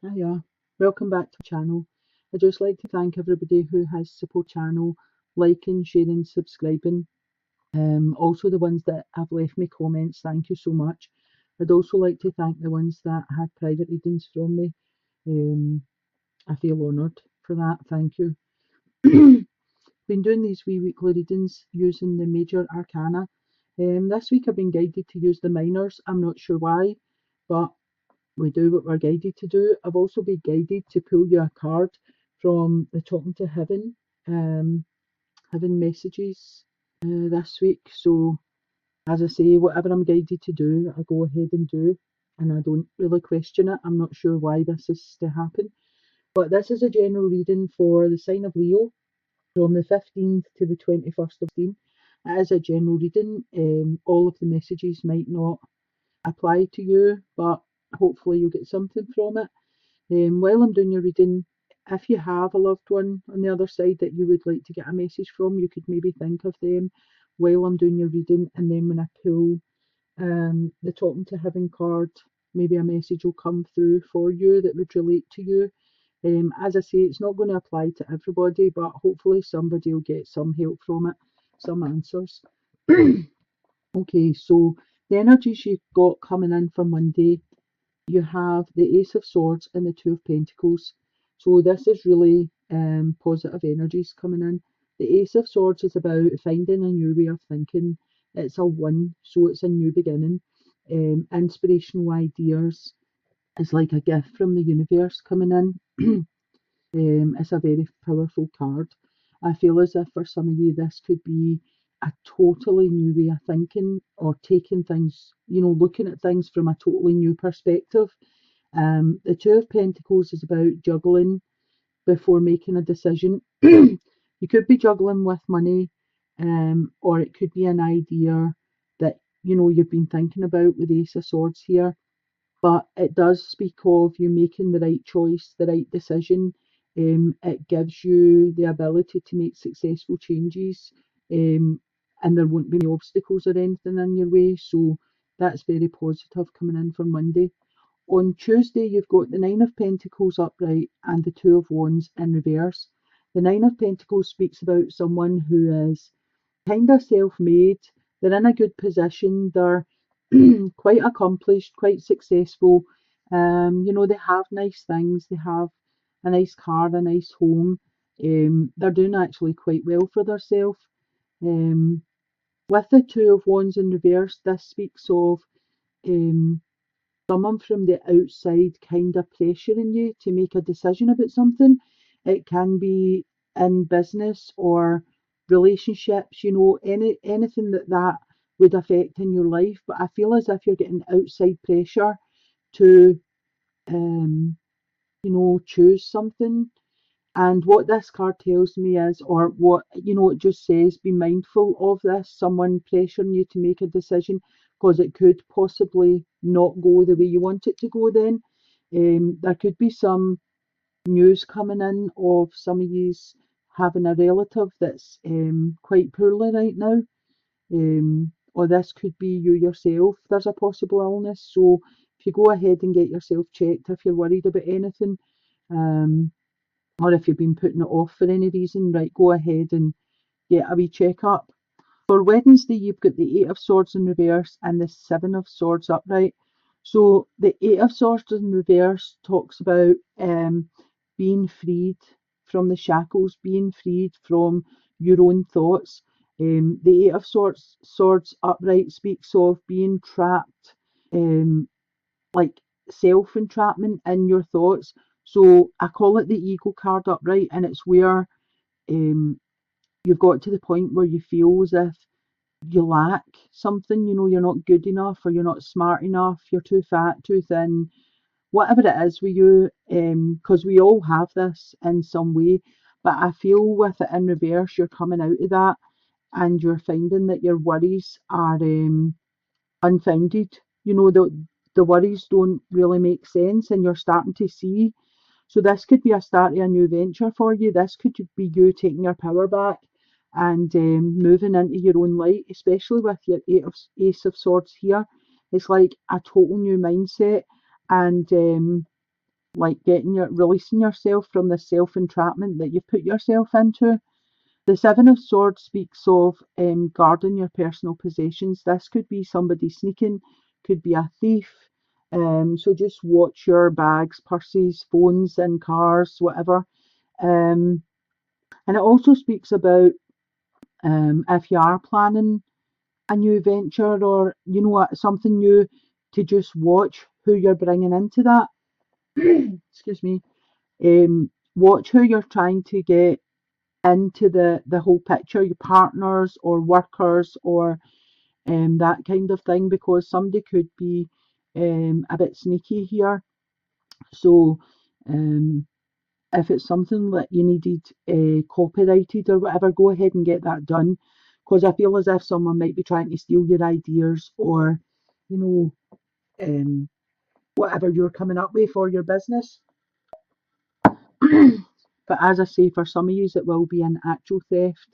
Hiya, welcome back to the channel. I'd just like to thank everybody who has support channel, liking, sharing, subscribing. Also the ones that have left me comments, thank you so much. I'd also like to thank the ones that had private readings from me. Um, I feel honoured for that, thank you. Been doing these wee weekly readings using the major arcana. This week I've been guided to use the minors. I'm not sure why, but we do what we're guided to do. I've also been guided to pull you a card from the Talking to Heaven, um, Heaven messages this week. So, as I say, whatever I'm guided to do, I go ahead and do, and I don't really question it. I'm not sure why this is to happen, but this is a general reading for the sign of Leo from the 15th to the 21st of June. It is a general reading. All of the messages might not apply to you, but hopefully you'll get something from it. While I'm doing your reading, if you have a loved one on the other side that you would like to get a message from, you could maybe think of them while I'm doing your reading, and then when I pull the Talking to Heaven card, maybe a message will come through for you that would relate to you. As I say, it's not going to apply to everybody, but hopefully somebody will get some help from it, some answers. Okay, so the energies you've got coming in for Monday, you have the Ace of Swords and the Two of Pentacles. So this is really positive energies coming in. The Ace of Swords is about finding a new way of thinking. It's a one, so it's a new beginning. Inspirational ideas. It's like a gift from the universe coming in. It's a very powerful card. I feel as if for some of you this could be a totally new way of thinking or taking things, looking at things from a totally new perspective. The Two of Pentacles is about juggling before making a decision. You could be juggling with money, or it could be an idea that you've been thinking about with the Ace of Swords here, but it does speak of you making the right choice, the right decision. It gives you the ability to make successful changes, and there won't be any obstacles or anything in your way. So that's very positive coming in for Monday. On Tuesday, you've got the Nine of Pentacles upright and the Two of Wands in reverse. The Nine of Pentacles speaks about someone who is kind of self-made. They're in a good position. They're quite accomplished, quite successful. They have nice things. They have a nice car, a nice home. They're doing actually quite well for themselves. Um, with the Two of Wands in reverse, this speaks of um, someone from the outside kind of pressuring you to make a decision about something. It can be in business or relationships, anything that would affect in your life. But I feel as if you're getting outside pressure to, um, choose something. And what this card tells me is, or what, it just says, be mindful of this, someone pressuring you to make a decision, because it could possibly not go the way you want it to go then. There could be some news coming in of some of yous having a relative that's quite poorly right now. Or this could be you yourself. There's a possible illness. So if you go ahead and get yourself checked if you're worried about anything, um, or if you've been putting it off for any reason, right, go ahead and get a wee check-up. For Wednesday, you've got the Eight of Swords in reverse and the Seven of Swords upright. So the Eight of Swords in reverse talks about being freed from the shackles, being freed from your own thoughts. The Eight of Swords upright speaks of being trapped, um, like self-entrapment in your thoughts. So I call it the ego card upright, and it's where um, you've got to the point where you feel as if you lack something, you're not good enough, or you're not smart enough, you're too fat, too thin, whatever it is with you, because we all have this in some way. But I feel with it in reverse, you're coming out of that and you're finding that your worries are unfounded. The worries don't really make sense, and you're starting to see. So this could be a start of a new venture for you. This could be you taking your power back and moving into your own light, especially with your Ace of Swords here. It's like a total new mindset, and like releasing yourself from the self-entrapment that you've put yourself into. The Seven of Swords speaks of guarding your personal possessions. This could be somebody sneaking, could be a thief. So just watch your bags, purses, phones, and cars, whatever. Um, and it also speaks about if you are planning a new venture or something new, to just watch who you're bringing into that. Excuse me. Watch who you're trying to get into the whole picture, your partners or workers or that kind of thing, because somebody could be a bit sneaky here. So um, if it's something that you needed copyrighted or whatever, go ahead and get that done, because I feel as if someone might be trying to steal your ideas or you know whatever you're coming up with for your business. But as I say, for some of you, it will be an actual theft.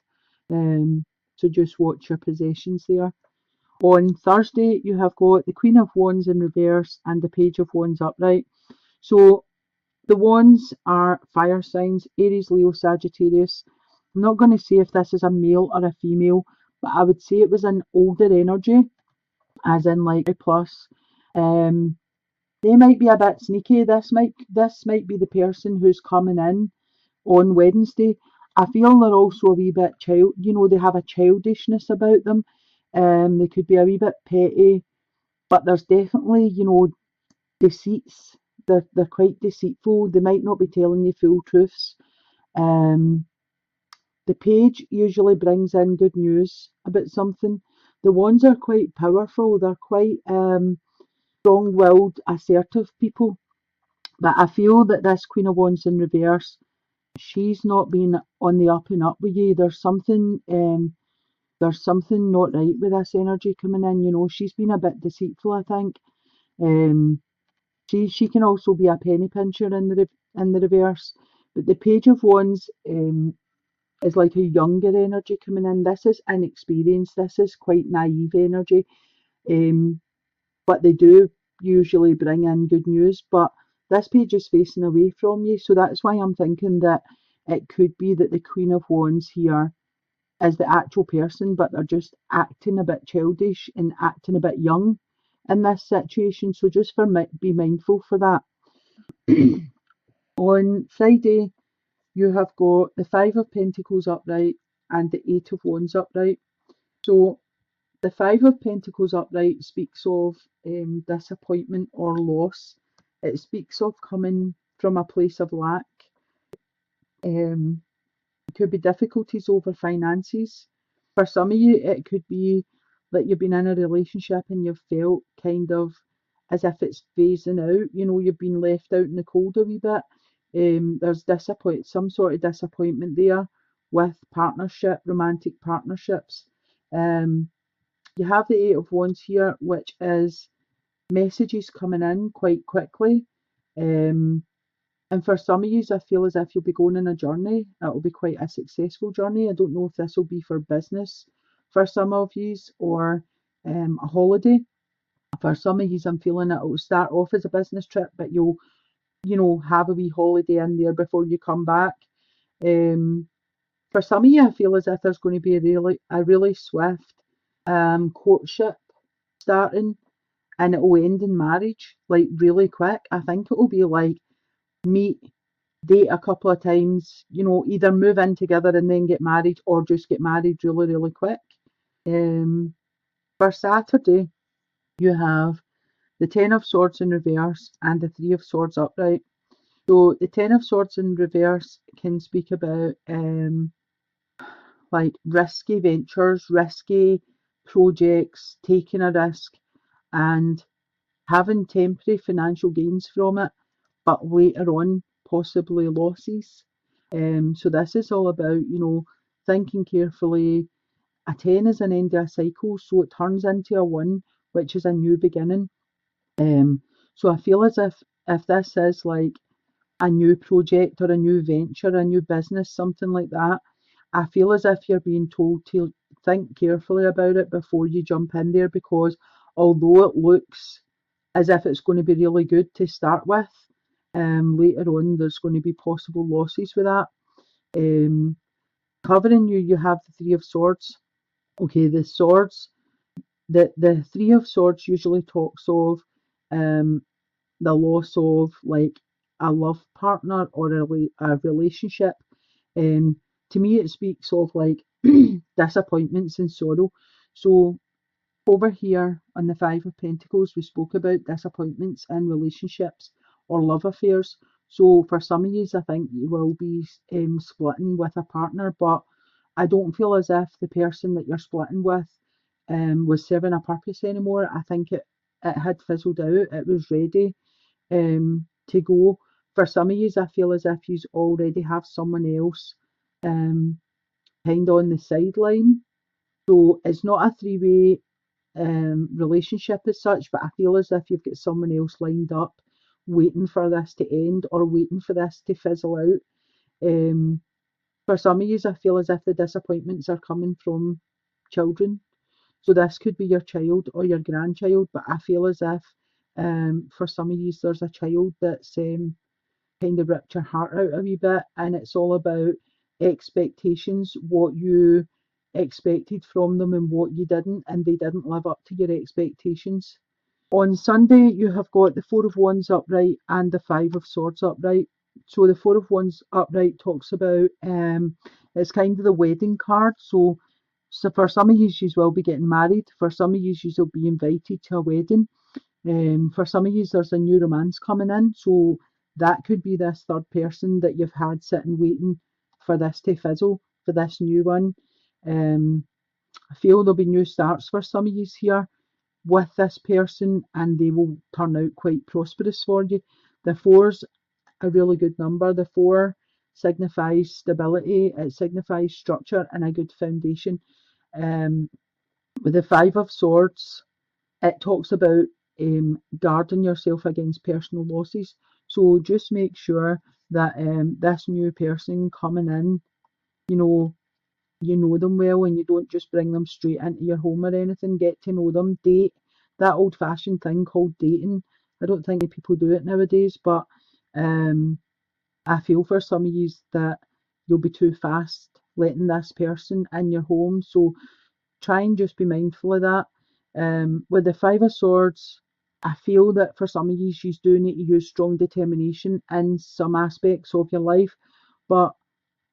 Um, so just watch your possessions there. On Thursday, you have got the Queen of Wands in reverse and the Page of Wands upright. So the Wands are fire signs: Aries, Leo, Sagittarius. I'm not going to say if this is a male or a female, but I would say it was an older energy, as in like plus. Um, they might be a bit sneaky. This might be the person who's coming in on Wednesday. I feel they're also a wee bit they have a childishness about them. They could be a wee bit petty, but there's definitely, deceits. They're quite deceitful. They might not be telling you full truths. Um, the page usually brings in good news about something. The ones are quite powerful. They're quite strong-willed, assertive people. But I feel that this Queen of Wands in reverse, she's not been on the up and up with you. There's something not right with this energy coming in. She's been a bit deceitful, I think. Um, she can also be a penny pincher in the reverse. But the Page of Wands is like a younger energy coming in. This is inexperienced. This is quite naive energy. Um, but they do usually bring in good news. But this page is facing away from you, so that's why I'm thinking that it could be that the Queen of Wands here is the actual person, but they're just acting a bit childish and acting a bit young in this situation. So just be mindful for that. On Friday, you have got the Five of Pentacles upright and the Eight of Wands upright. So the Five of Pentacles upright speaks of disappointment or loss. It speaks of coming from a place of lack. Um, it could be difficulties over finances. For some of you, it could be that you've been in a relationship and you've felt kind of as if it's phasing out. You've been left out in the cold a wee bit. There's some sort of disappointment there with romantic partnerships. Um, you have the Eight of Wands here, which is messages coming in quite quickly. Um, and for some of you, I feel as if you'll be going on a journey. It'll be quite a successful journey. I don't know if this will be for business for some of you or a holiday. For some of you, I'm feeling it will start off as a business trip, but you'll, have a wee holiday in there before you come back. For some of you, I feel as if there's going to be a really swift courtship starting, and it will end in marriage, like really quick. I think it will be like meet, date a couple of times, either move in together and then get married, or just get married really, really quick. Um, for Saturday, you have the Ten of Swords in reverse and the Three of Swords upright. So the Ten of Swords in reverse can speak about like risky ventures, risky projects, taking a risk and having temporary financial gains from it, but later on possibly losses. So this is all about, thinking carefully. A 10 is an end of a cycle, so it turns into a 1, which is a new beginning. So I feel as if this is like a new project or a new venture, a new business, something like that, I feel as if you're being told to think carefully about it before you jump in there, because although it looks as if it's going to be really good to start with, Later on, there's going to be possible losses with that. Um, Covering you, you have the Three of Swords. Okay, the swords, the Three of Swords usually talks of um, the loss of like a love partner or a relationship. Um, to me, it speaks of like disappointments and sorrow. So over here on the Five of Pentacles, we spoke about disappointments in relationships or love affairs. So for some of you, I think you will be splitting with a partner, but I don't feel as if the person that you're splitting with was serving a purpose anymore. I think it had fizzled out. It was ready to go. For some of you, I feel as if you already have someone else um, kind of on the sideline. So it's not a three-way relationship as such, but I feel as if you've got someone else lined up waiting for this to end or waiting for this to fizzle out. For some of you, I feel as if the disappointments are coming from children. So this could be your child or your grandchild, but I feel as if for some of you, there's a child that's kind of ripped your heart out a wee bit, and it's all about expectations, what you expected from them and what you didn't, and they didn't live up to your expectations. On Sunday, you have got the Four of Wands upright and the Five of Swords upright. So the Four of Wands upright talks about it's kind of the wedding card. So for some of you, you will be getting married. For some of you, you will be invited to a wedding. For some of you, there's a new romance coming in, so that could be this third person that you've had sitting waiting for this to fizzle, for this new one. Um, I feel there'll be new starts for some of you here with this person, and they will turn out quite prosperous for you. The four's a really good number. The four signifies stability, it signifies structure and a good foundation. Um, with the Five of Swords, it talks about guarding yourself against personal losses. So just make sure that this new person coming in, you know, you know them well and you don't just bring them straight into your home or anything. Get to know them, date. That old-fashioned thing called dating. I don't think many people do it nowadays, but um, I feel for some of you that you'll be too fast letting this person in your home. So try and just be mindful of that. With the Five of Swords, I feel that for some of you, you do need to use strong determination in some aspects of your life. But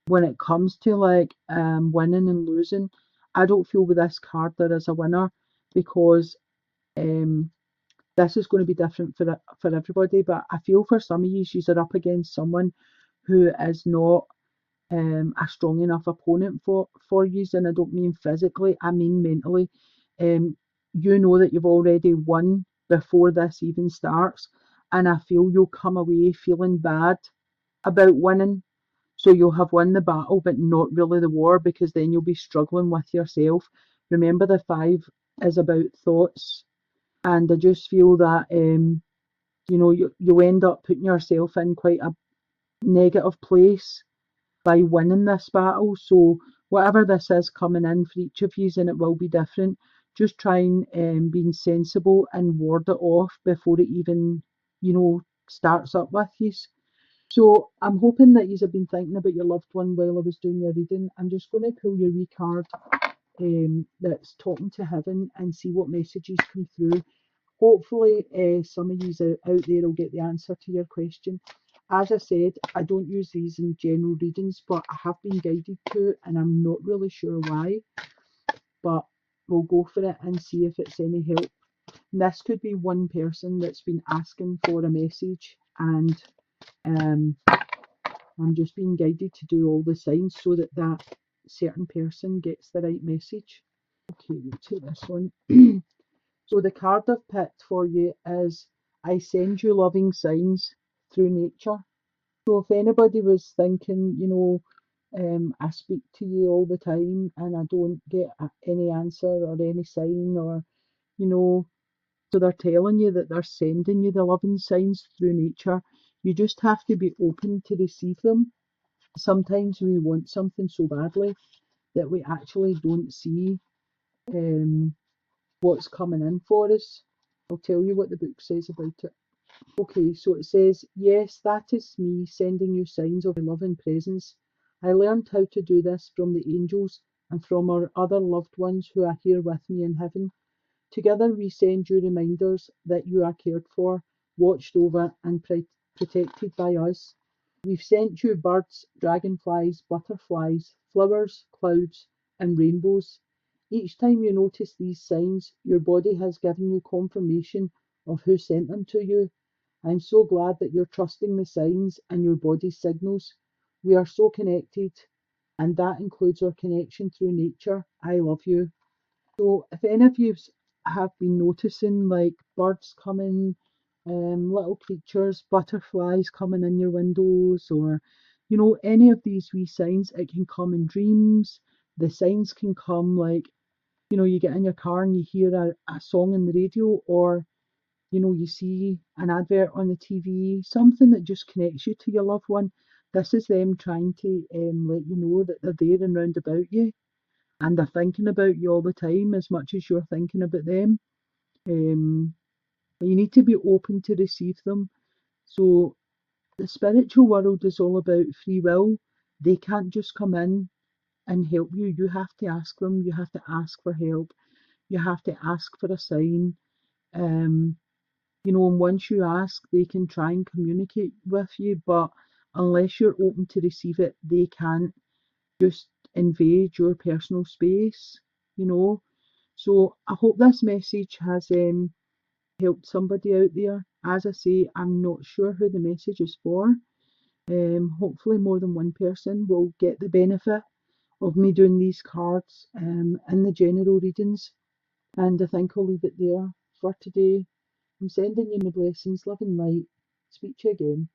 when it comes to like winning and losing, I don't feel with this card there is a winner because um, this is going to be different for everybody. But I feel for some of you, are up against someone who is not a strong enough opponent for you, and I don't mean physically, I mean mentally. You know that you've already won before this even starts, and I feel you'll come away feeling bad about winning. So you'll have won the battle, but not really the war, because then you'll be struggling with yourself. Remember, the five is about thoughts, and I just feel that you end up putting yourself in quite a negative place by winning this battle. So whatever this is coming in for each of you, and it will be different, just try and being sensible and ward it off before it even, starts up with you. So I'm hoping that you have been thinking about your loved one while I was doing your reading. I'm just going to pull your wee card that's talking to heaven and see what messages come through. Hopefully, some of you out there will get the answer to your question. As I said, I don't use these in general readings, but I have been guided to, and I'm not really sure why. But we'll go for it and see if it's any help. And this could be one person that's been asking for a message, and um, I'm just being guided to do all the signs so that that certain person gets the right message. Okay, we'll take this one. So the card I've picked for you is I send you loving signs through nature. So if anybody was thinking, I speak to you all the time and I don't get any answer or any sign or, you know, so they're telling you that they're sending you the loving signs through nature. You just have to be open to receive them. Sometimes we want something so badly that we actually don't see what's coming in for us. I'll tell you what the book says about it. Okay, so it says, yes, that is me sending you signs of my love and presence. I learned how to do this from the angels and from our other loved ones who are here with me in heaven. Together we send you reminders that you are cared for, watched over, and protected by us. We've sent you birds, dragonflies, butterflies, flowers, clouds, and rainbows. Each time you notice these signs, your body has given you confirmation of who sent them to you. I'm so glad that you're trusting the signs and your body's signals. We are so connected, and that includes our connection through nature. I love you. So, if any of you have been noticing like birds coming, little creatures, butterflies coming in your windows, or any of these wee signs, it can come in dreams. The signs can come like, you get in your car and you hear a song on the radio, or you see an advert on the TV, something that just connects you to your loved one. This is them trying to let you know that they're there and round about you, and they're thinking about you all the time as much as you're thinking about them. Um, but you need to be open to receive them. So the spiritual world is all about free will. They can't just come in and help you. You have to ask them. You have to ask for help. You have to ask for a sign. Um, and once you ask, they can try and communicate with you, but unless you're open to receive it, they can't just invade your personal space, you know. So I hope this message has helped somebody out there. As I say, I'm not sure who the message is for. Hopefully more than one person will get the benefit of me doing these cards in the general readings. And I think I'll leave it there for today. I'm sending you my blessings, love and light. Speak to you again.